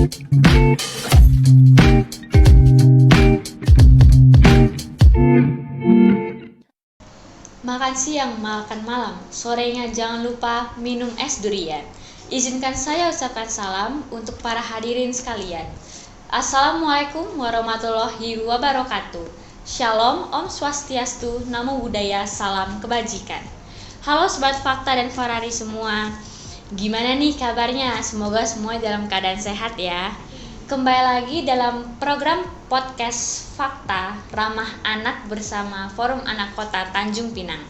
Makan siang, makan malam, sorenya jangan lupa minum es durian. Izinkan saya ucapkan salam untuk para hadirin sekalian. Assalamualaikum warahmatullahi wabarakatuh. Shalom, Om Swastiastu, Namo Buddhaya, salam kebajikan. Halo Sobat Fakta dan Ferrari semua. Gimana nih kabarnya? Semoga semua dalam keadaan sehat ya. Kembali lagi dalam program podcast Fakta Ramah Anak bersama Forum Anak Kota Tanjung Pinang.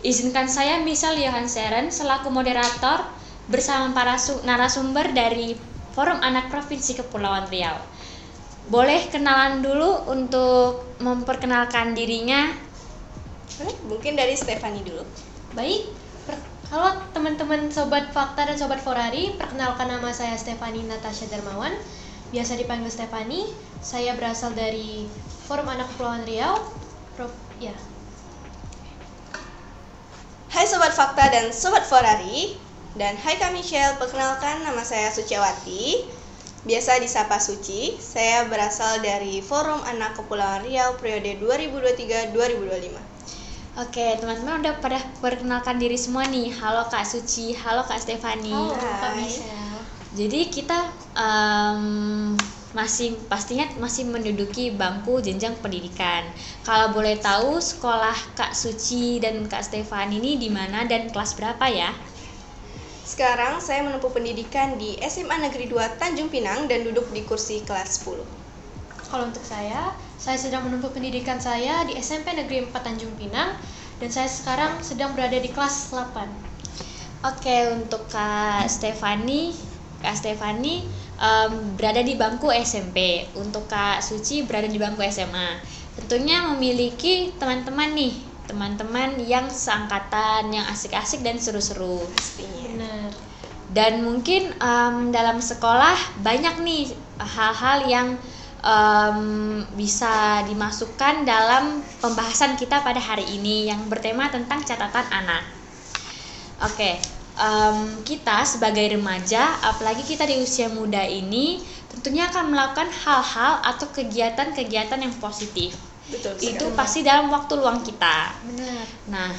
Izinkan saya Misal Johan Seren selaku moderator bersama para narasumber dari Forum Anak Provinsi Kepulauan Riau. Boleh kenalan dulu untuk memperkenalkan dirinya? Mungkin dari Stefani dulu. Baik, halo teman-teman Sobat Fakta dan Sobat Ferrari, perkenalkan nama saya Stefani Natasha Darmawan, biasa dipanggil Stefani. Saya berasal dari Forum Anak Kepulauan Riau. Hai Sobat Fakta dan Sobat Ferrari, dan hai Kak Michelle, perkenalkan nama saya Suciawati, biasa disapa Suci. Saya berasal dari Forum Anak Kepulauan Riau periode 2023-2025. Oke, teman-teman udah pada perkenalkan diri semua nih. Halo Kak Suci, halo Kak Stefani. Halo Kak Hai. Michelle. Jadi kita pastinya masih menduduki bangku jenjang pendidikan. Kalau boleh tahu sekolah Kak Suci dan Kak Stefani ini di mana dan kelas berapa ya? Sekarang saya menempuh pendidikan di SMA Negeri 2 Tanjung Pinang dan duduk di kursi kelas 10. Kalau untuk saya sedang menempuh pendidikan saya di SMP Negeri 4 Tanjung Pinang, dan saya sekarang sedang berada di kelas 8. Oke, untuk Kak Stefani berada di bangku SMP. Untuk Kak Suci berada di bangku SMA. Tentunya memiliki teman-teman yang seangkatan, yang asik-asik dan seru-seru. Pastinya. Benar. Dan mungkin dalam sekolah banyak nih hal-hal yang bisa dimasukkan dalam pembahasan kita pada hari ini yang bertema tentang catatan anak. Oke, kita sebagai remaja, apalagi kita di usia muda ini, tentunya akan melakukan hal-hal atau kegiatan-kegiatan yang positif. Betul sekali. Itu pasti dalam waktu luang kita. Benar. Nah,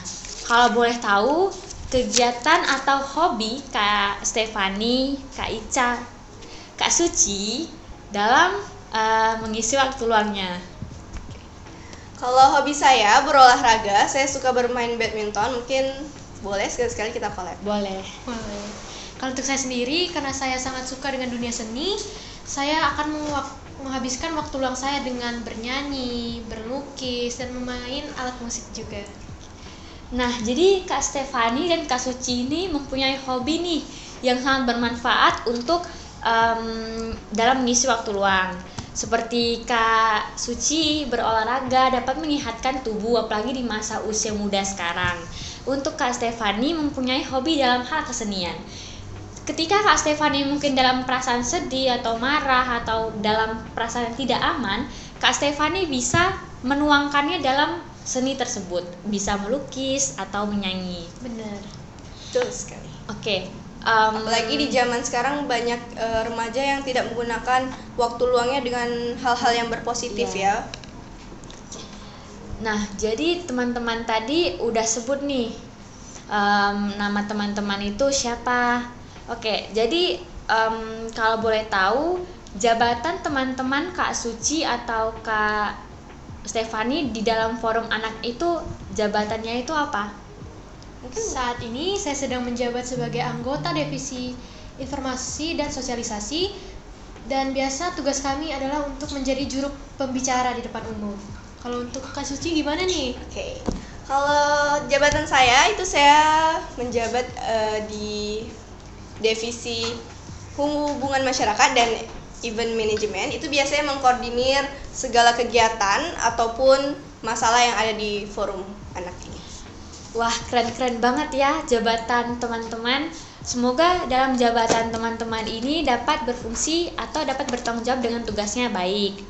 kalau boleh tahu kegiatan atau hobi Kak Stefani, Kak Ica, Kak Suci dalam mengisi waktu luangnya. Kalau hobi saya berolahraga, saya suka bermain badminton. Mungkin boleh sekali-sekali kita collab. Boleh. Kalau untuk saya sendiri, karena saya sangat suka dengan dunia seni, saya akan menghabiskan waktu luang saya dengan bernyanyi, berlukis, dan memain alat musik juga. Nah, jadi Kak Stefani dan Kak Suci ini mempunyai hobi nih yang sangat bermanfaat untuk dalam mengisi waktu luang. Seperti Kak Suci berolahraga dapat menyehatkan tubuh apalagi di masa usia muda sekarang. Untuk Kak Stefani mempunyai hobi dalam hal kesenian. Ketika Kak Stefani mungkin dalam perasaan sedih atau marah atau dalam perasaan tidak aman, Kak Stefani bisa menuangkannya dalam seni tersebut, bisa melukis atau menyanyi. Benar. Betul sekali. Oke. Apalagi di zaman sekarang banyak remaja yang tidak menggunakan waktu luangnya dengan hal-hal yang berpositif ya. Nah, jadi teman-teman tadi udah sebut nih nama teman-teman itu siapa. Oke, jadi kalau boleh tahu jabatan teman-teman Kak Suci atau Kak Stefani di dalam forum anak itu jabatannya itu apa? Saat ini saya sedang menjabat sebagai anggota Divisi Informasi dan Sosialisasi, dan biasa tugas kami adalah untuk menjadi juru pembicara di depan umum. Kalau untuk Kak Suci gimana nih? Oke. Kalau jabatan saya itu saya menjabat di Divisi Hubungan Masyarakat dan Event Management. Itu biasanya mengkoordinir segala kegiatan ataupun masalah yang ada di forum anak ini. Wah, keren-keren banget ya jabatan teman-teman. Semoga dalam jabatan teman-teman ini dapat berfungsi atau dapat bertanggung jawab dengan tugasnya baik.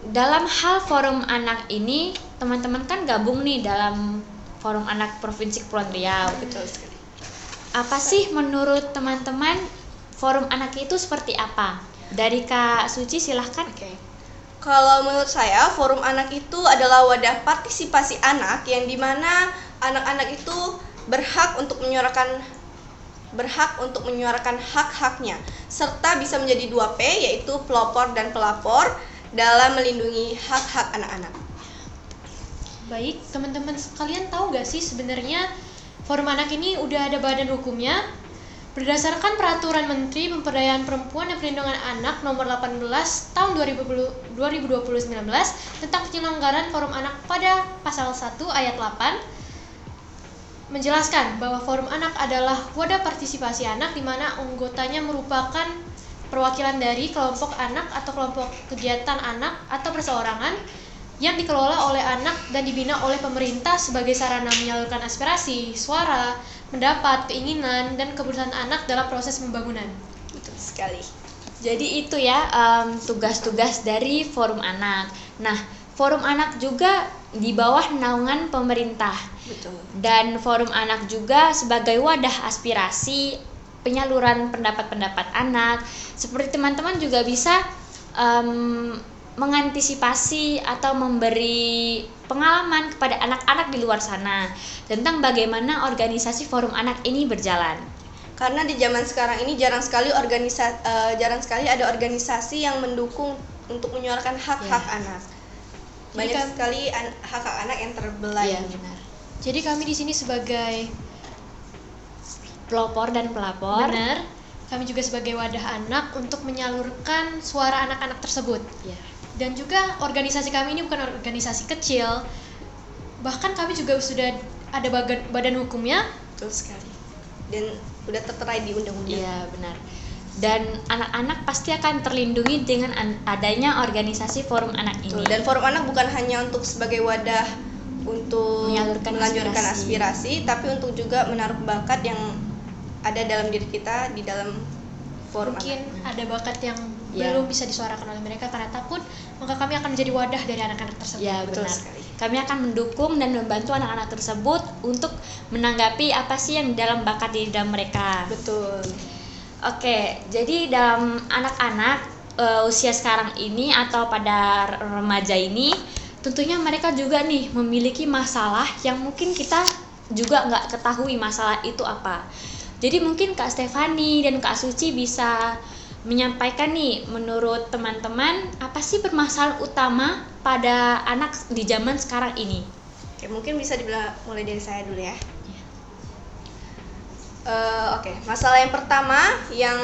Dalam hal forum anak ini, teman-teman kan gabung nih dalam forum anak Provinsi Kepulauan Riau. Betul sekali. Apa sih menurut teman-teman forum anak itu seperti apa? Dari Kak Suci silahkan. Oke. Kalau menurut saya, forum anak itu adalah wadah partisipasi anak yang dimana anak-anak itu berhak untuk menyuarakan hak-haknya serta bisa menjadi 2P, yaitu pelopor dan pelapor dalam melindungi hak-hak anak-anak. Baik, teman-teman sekalian tahu gak sih sebenarnya forum anak ini udah ada badan hukumnya? Berdasarkan Peraturan Menteri Pemberdayaan Perempuan dan Perlindungan Anak Nomor 18 Tahun 2019 tentang penyelenggaraan forum anak pada pasal 1 ayat 8 menjelaskan bahwa forum anak adalah wadah partisipasi anak di mana anggotanya merupakan perwakilan dari kelompok anak atau kelompok kegiatan anak atau perseorangan yang dikelola oleh anak dan dibina oleh pemerintah sebagai sarana menyalurkan aspirasi, suara, pendapat, keinginan, dan kebutuhan anak dalam proses pembangunan. Betul sekali. Jadi itu ya tugas-tugas dari forum anak. Nah, forum anak juga di bawah naungan pemerintah. Betul. Dan forum anak juga sebagai wadah aspirasi, penyaluran pendapat-pendapat anak. Seperti teman-teman juga bisa mengantisipasi atau memberi pengalaman kepada anak-anak di luar sana tentang bagaimana organisasi forum anak ini berjalan. Karena di zaman sekarang ini jarang sekali ada organisasi yang mendukung untuk menyuarakan hak-hak anak. Banyak sekali hak-hak anak yang terbelah. Iya, benar. Jadi kami di sini sebagai pelopor dan pelapor. benar, kami juga sebagai wadah anak untuk menyalurkan suara anak-anak tersebut. Ya. Dan juga organisasi kami ini bukan organisasi kecil. Bahkan kami juga sudah ada badan hukumnya. Betul sekali. Dan udah tertera di undang-undang. Iya, benar. Dan anak-anak pasti akan terlindungi dengan adanya organisasi forum anak ini. Dan forum anak bukan hanya untuk sebagai wadah untuk melanjutkan aspirasi, tapi untuk juga menaruh bakat yang ada dalam diri kita di dalam forum Mungkin anak. ada bakat yang Ya. belum bisa disuarakan oleh mereka karena takut, maka kami akan menjadi wadah dari anak-anak tersebut. Ya, Betul benar. sekali. Kami akan mendukung dan membantu anak-anak tersebut untuk menanggapi apa sih yang dalam bakat di dalam mereka. Betul. Oke, jadi dalam anak-anak usia sekarang ini atau pada remaja ini, tentunya mereka juga nih memiliki masalah yang mungkin kita juga nggak ketahui masalah itu apa. Jadi mungkin Kak Stefani dan Kak Suci bisa menyampaikan nih, menurut teman-teman apa sih permasalahan utama pada anak di zaman sekarang ini? Oke, mungkin bisa mulai dari saya dulu ya. Oke, masalah yang pertama yang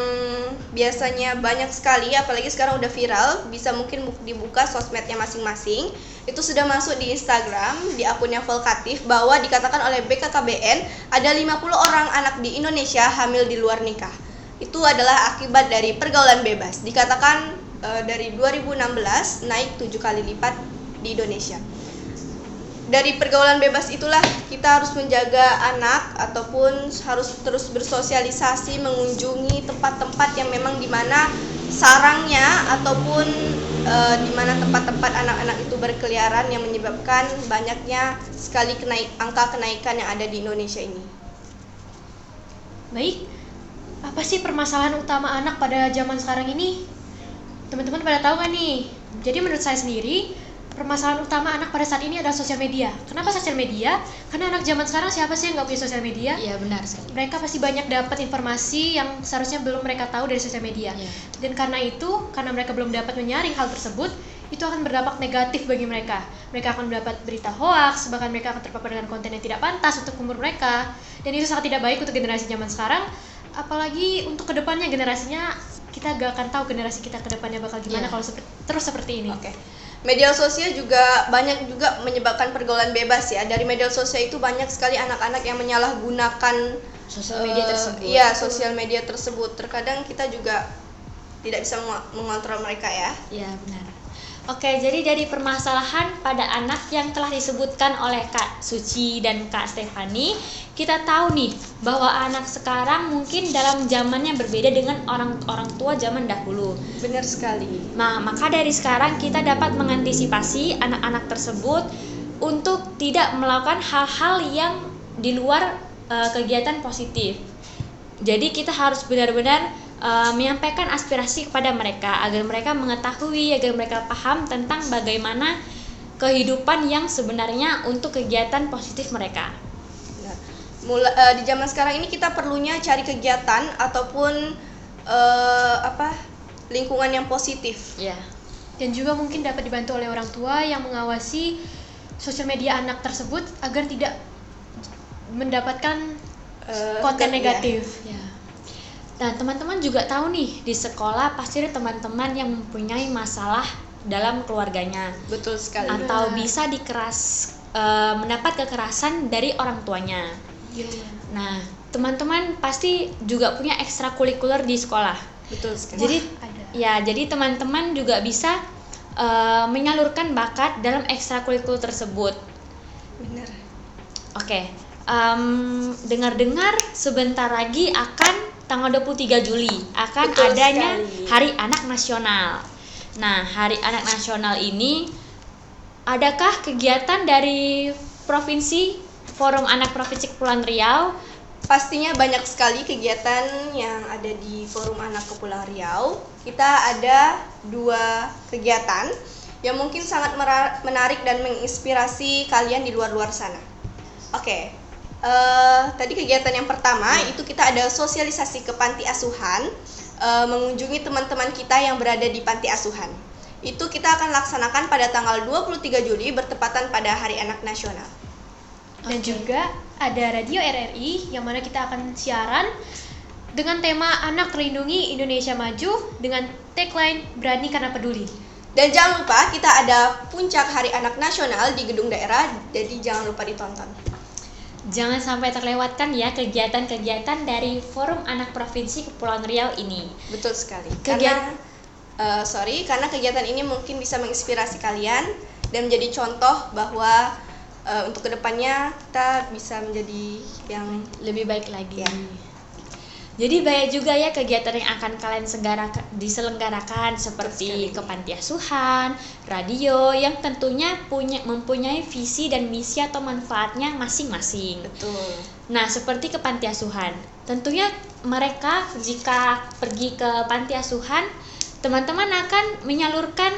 biasanya banyak sekali, apalagi sekarang udah viral, bisa mungkin dibuka sosmednya masing-masing. Itu sudah masuk di Instagram, di akunnya Volkatif, bahwa dikatakan oleh BKKBN ada 50 orang anak di Indonesia hamil di luar nikah. Itu adalah akibat dari pergaulan bebas. Dikatakan dari 2016 naik 7 kali lipat di Indonesia. Dari pergaulan bebas itulah kita harus menjaga anak ataupun harus terus bersosialisasi, mengunjungi tempat-tempat yang memang dimana sarangnya ataupun dimana tempat-tempat anak-anak itu berkeliaran yang menyebabkan banyaknya sekali angka kenaikan yang ada di Indonesia ini. Baik, apa sih permasalahan utama anak pada zaman sekarang ini? Teman-teman pada tahu kan nih? Jadi menurut saya sendiri, permasalahan utama anak pada saat ini adalah sosial media. Kenapa sosial media? Karena anak zaman sekarang siapa sih yang nggak punya sosial media? Iya, benar sekali. Mereka pasti banyak dapat informasi yang seharusnya belum mereka tahu dari sosial media. Iya. Dan karena mereka belum dapat menyaring hal tersebut, itu akan berdampak negatif bagi mereka. Mereka akan mendapat berita hoaks, bahkan mereka akan terpapar dengan konten yang tidak pantas untuk umur mereka. Dan itu sangat tidak baik untuk generasi zaman sekarang. Apalagi untuk kedepannya generasinya, kita gak akan tahu generasi kita kedepannya bakal gimana kalau terus seperti ini. Oke. Media sosial juga banyak juga menyebabkan pergaulan bebas ya. Dari media sosial itu banyak sekali anak-anak yang menyalahgunakan Sosial media tersebut. Iya, sosial media tersebut. Terkadang kita juga tidak bisa mengontrol mereka ya. Iya, benar. Oke, jadi dari permasalahan pada anak yang telah disebutkan oleh Kak Suci dan Kak Stefani, kita tahu nih bahwa anak sekarang mungkin dalam zamannya berbeda dengan orang tua zaman dahulu. Benar sekali. Nah, maka dari sekarang kita dapat mengantisipasi anak-anak tersebut untuk tidak melakukan hal-hal yang di luar kegiatan positif. Jadi kita harus benar-benar menyampaikan aspirasi kepada mereka agar mereka mengetahui, agar mereka paham tentang bagaimana kehidupan yang sebenarnya untuk kegiatan positif mereka. Di zaman sekarang ini kita perlunya cari kegiatan ataupun lingkungan yang positif. Ya. Dan juga mungkin dapat dibantu oleh orang tua yang mengawasi sosial media anak tersebut agar tidak mendapatkan konten negatif. Ya. Nah, teman-teman juga tahu nih, di sekolah pasti ada teman-teman yang mempunyai masalah dalam keluarganya. Betul sekali. Atau bisa mendapat kekerasan dari orang tuanya. Nah, teman-teman pasti juga punya ekstrakurikuler di sekolah. Betul sekali. Jadi jadi teman-teman juga bisa menyalurkan bakat dalam ekstrakurikuler tersebut. Benar. Oke. Dengar-dengar sebentar lagi akan tanggal 23 Juli akan Betul adanya sekali. Hari Anak Nasional. Nah, Hari Anak Nasional ini, adakah kegiatan dari Provinsi Forum Anak Provinsi Kepulauan Riau? Pastinya banyak sekali kegiatan yang ada di Forum Anak Kepulauan Riau. Kita ada 2 kegiatan yang mungkin sangat menarik dan menginspirasi kalian di luar-luar sana. Oke. Tadi kegiatan yang pertama itu kita ada sosialisasi ke panti asuhan, mengunjungi teman-teman kita yang berada di panti asuhan. Itu kita akan laksanakan pada tanggal 23 Juli bertepatan pada Hari Anak Nasional. Dan juga ada Radio RRI yang mana kita akan siaran dengan tema Anak Terlindungi Indonesia Maju dengan tagline Berani Karena Peduli. Dan jangan lupa kita ada puncak Hari Anak Nasional di gedung daerah, jadi jangan lupa ditonton. Jangan sampai terlewatkan ya kegiatan-kegiatan dari Forum Anak Provinsi Kepulauan Riau ini. Betul sekali. Karena kegiatan ini mungkin bisa menginspirasi kalian dan menjadi contoh bahwa untuk kedepannya kita bisa menjadi yang lebih baik lagi. Ya. Jadi banyak juga ya kegiatan yang akan kalian diselenggarakan seperti ke panti asuhan, radio yang tentunya mempunyai visi dan misi atau manfaatnya masing-masing. betul. Nah, seperti ke panti asuhan, tentunya mereka jika pergi ke panti asuhan, teman-teman akan menyalurkan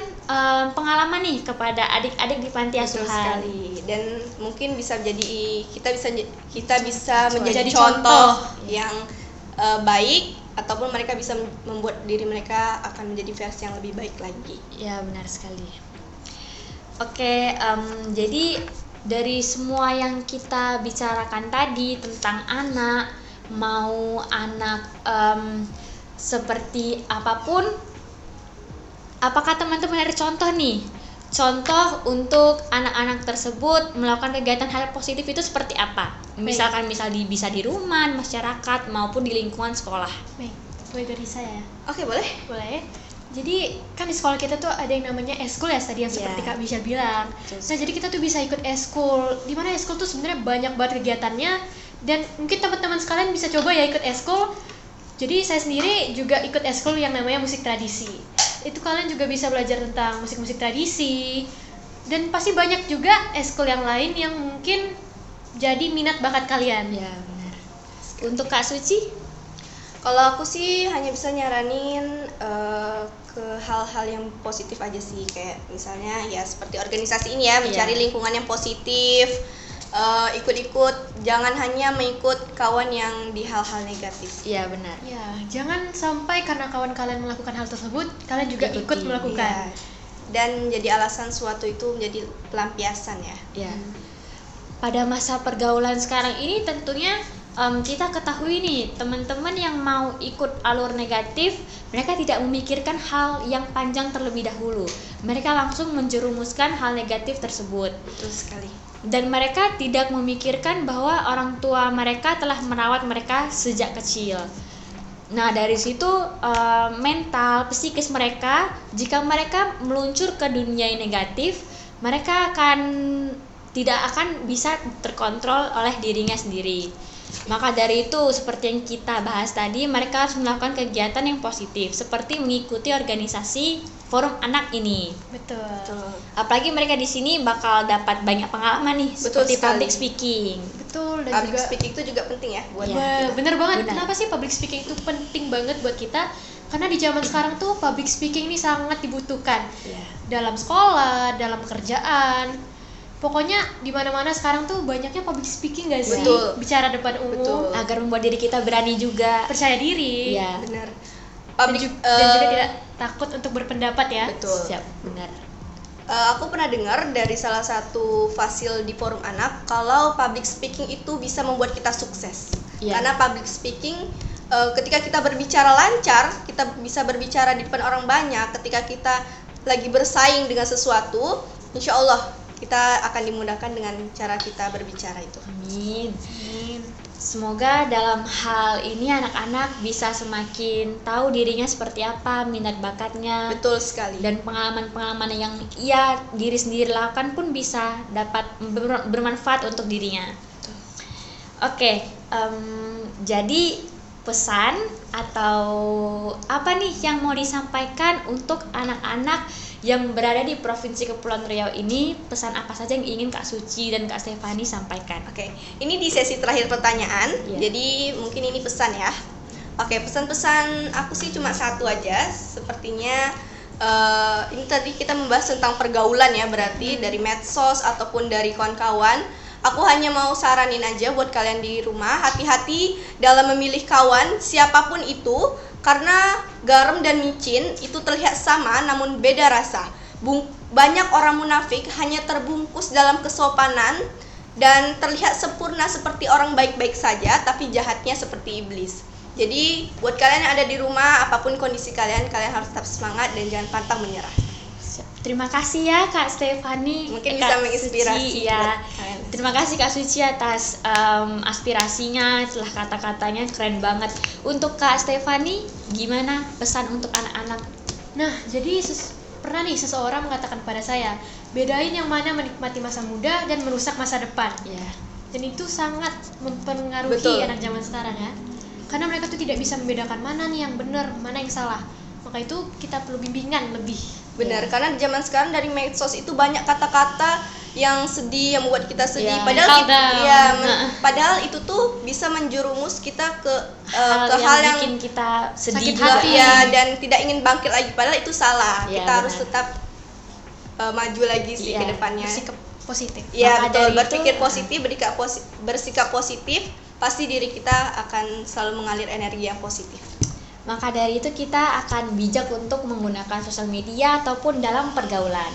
pengalaman nih kepada adik-adik di panti Betul asuhan. sekali. Dan mungkin bisa jadi kita bisa menjadi Jadi contoh contoh. yang baik, ataupun mereka bisa membuat diri mereka akan menjadi versi yang lebih baik lagi. Ya, benar sekali. Oke, jadi dari semua yang kita bicarakan tadi tentang anak, mau anak seperti apapun, apakah teman-teman ada contoh nih? Contoh untuk anak-anak tersebut melakukan kegiatan hal positif itu seperti apa? Misalkan bisa di rumah, masyarakat maupun di lingkungan sekolah. Baik, mulai dari saya ya. Oke, boleh? Boleh. Jadi kan di sekolah kita tuh ada yang namanya eskul ya tadi yang seperti Kak Michelle bilang. Nah, jadi kita tuh bisa ikut eskul. Di mana eskul tuh sebenarnya banyak banget kegiatannya dan mungkin teman-teman sekalian bisa coba ya ikut eskul. Jadi saya sendiri juga ikut eskul yang namanya musik tradisi. Itu kalian juga bisa belajar tentang musik-musik tradisi. Dan pasti banyak juga eskul yang lain yang mungkin jadi minat bakat kalian. Ya, benar. Untuk Kak Suci? Kalau aku sih hanya bisa nyaranin ke hal-hal yang positif aja sih, kayak misalnya ya seperti organisasi ini ya, mencari lingkungan yang positif, ikut-ikut, jangan hanya mengikut kawan yang di hal-hal negatif. Iya, benar. Ya, jangan sampai karena kawan kalian melakukan hal tersebut, kalian juga Ikuti, ikut melakukan. Iya. Dan menjadi alasan suatu itu menjadi pelampiasan ya. Ya. Pada masa pergaulan sekarang ini tentunya kita ketahui nih, teman-teman yang mau ikut alur negatif, mereka tidak memikirkan hal yang panjang terlebih dahulu. Mereka langsung menjerumuskan hal negatif tersebut. Betul sekali. Dan mereka tidak memikirkan bahwa orang tua mereka telah merawat mereka sejak kecil. Nah, dari situ mental, psikis mereka, jika mereka meluncur ke dunia yang negatif, mereka tidak akan bisa terkontrol oleh dirinya sendiri. Maka dari itu, seperti yang kita bahas tadi, mereka harus melakukan kegiatan yang positif, seperti mengikuti organisasi forum anak ini. Betul. Apalagi mereka di sini bakal dapat banyak pengalaman nih, Betul seperti sekali. public speaking. Betul, dan Public juga speaking itu juga penting ya buat Iya. bener banget. Benar. Kenapa sih public speaking itu penting banget buat kita? Karena di zaman sekarang tuh public speaking ini sangat dibutuhkan Iya. dalam sekolah, dalam pekerjaan. Pokoknya di mana-mana sekarang tuh banyaknya public speaking gak sih? Betul. Bicara depan umum, Betul. Agar membuat diri kita berani juga. percaya diri, Iya. benar. dan, dan juga tidak takut untuk berpendapat ya. Betul. Siap, benar. Aku pernah dengar dari salah satu fasil di forum anak kalau public speaking itu bisa membuat kita sukses. Iya. Karena public speaking ketika kita berbicara lancar, kita bisa berbicara di depan orang banyak. Ketika kita lagi bersaing dengan sesuatu, insya Allah kita akan dimudahkan dengan cara kita berbicara itu. Amin. Semoga dalam hal ini anak-anak bisa semakin tahu dirinya seperti apa, minat bakatnya, Betul sekali. dan pengalaman-pengalaman yang ia diri sendiri lakukan pun bisa dapat bermanfaat untuk dirinya. Oke, jadi pesan atau apa nih yang mau disampaikan untuk anak-anak yang berada di Provinsi Kepulauan Riau ini? Pesan apa saja yang ingin Kak Suci dan Kak Stefani sampaikan? Oke, ini di sesi terakhir pertanyaan, Iya. jadi mungkin ini pesan ya. Oke, pesan-pesan aku sih cuma satu aja, sepertinya ini tadi kita membahas tentang pergaulan ya, berarti dari medsos ataupun dari kawan-kawan. Aku hanya mau saranin aja buat kalian di rumah, hati-hati dalam memilih kawan, siapapun itu, karena garam dan micin itu terlihat sama namun beda rasa. Banyak orang munafik hanya terbungkus dalam kesopanan dan terlihat sempurna seperti orang baik-baik saja, tapi jahatnya seperti iblis. Jadi buat kalian yang ada di rumah, apapun kondisi kalian harus tetap semangat dan jangan pantang menyerah. Terima kasih ya Kak Stefani. Mungkin Kak bisa menginspirasi Suci, ya. buat kalian. Terima kasih Kak Suci atas aspirasinya, setelah kata-katanya keren banget. Untuk Kak Stefani, gimana pesan untuk anak-anak? Nah, jadi pernah nih seseorang mengatakan pada saya, bedain yang mana menikmati masa muda dan merusak masa depan. Ya, Dan itu sangat mempengaruhi Betul. anak zaman sekarang ya. Karena mereka tuh tidak bisa membedakan mana nih yang benar, mana yang salah. Maka itu kita perlu bimbingan lebih. Benar, karena di zaman sekarang dari medsos itu banyak kata-kata yang sedih, yang membuat kita sedih. Ya, Padahal kadang. padahal itu tuh bisa menjerumus kita ke hal yang bikin kita sedih sakit juga. hati. ya, dan tidak ingin bangkit lagi. Padahal itu salah. Ya, Kita harus benar. tetap maju lagi sih Iya, ke depannya. Bersikap positif. Ya, Maka betul. dari Berpikir itu, positif, bersikap positif, pasti diri kita akan selalu mengalir energi yang positif. Maka dari itu kita akan bijak untuk menggunakan sosial media ataupun dalam pergaulan.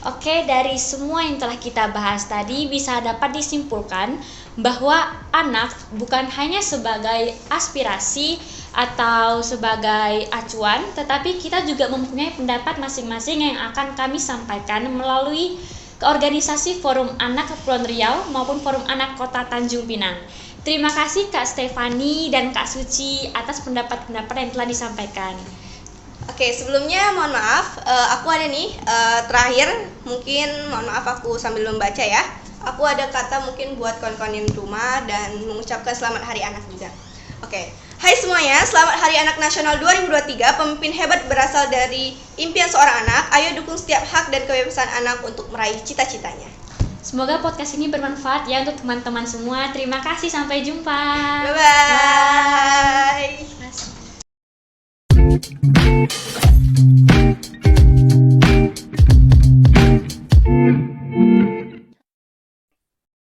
Oke, dari semua yang telah kita bahas tadi bisa dapat disimpulkan bahwa anak bukan hanya sebagai aspirasi atau sebagai acuan, tetapi kita juga mempunyai pendapat masing-masing yang akan kami sampaikan melalui organisasi Forum Anak Kepulauan Riau maupun Forum Anak Kota Tanjung Pinang. Terima kasih Kak Stefani dan Kak Suci atas pendapat-pendapat yang telah disampaikan. Oke, sebelumnya mohon maaf, aku ada nih terakhir, mungkin mohon maaf aku sambil membaca ya. Aku ada kata mungkin buat kawan-kawan yang di rumah dan mengucapkan selamat Hari Anak juga. Oke, hai semuanya, selamat Hari Anak Nasional 2023. Pemimpin hebat berasal dari impian seorang anak. Ayo dukung setiap hak dan kebebasan anak untuk meraih cita-citanya. Semoga podcast ini bermanfaat ya untuk teman-teman semua. Terima kasih, sampai jumpa. Bye-bye. Terima kasih.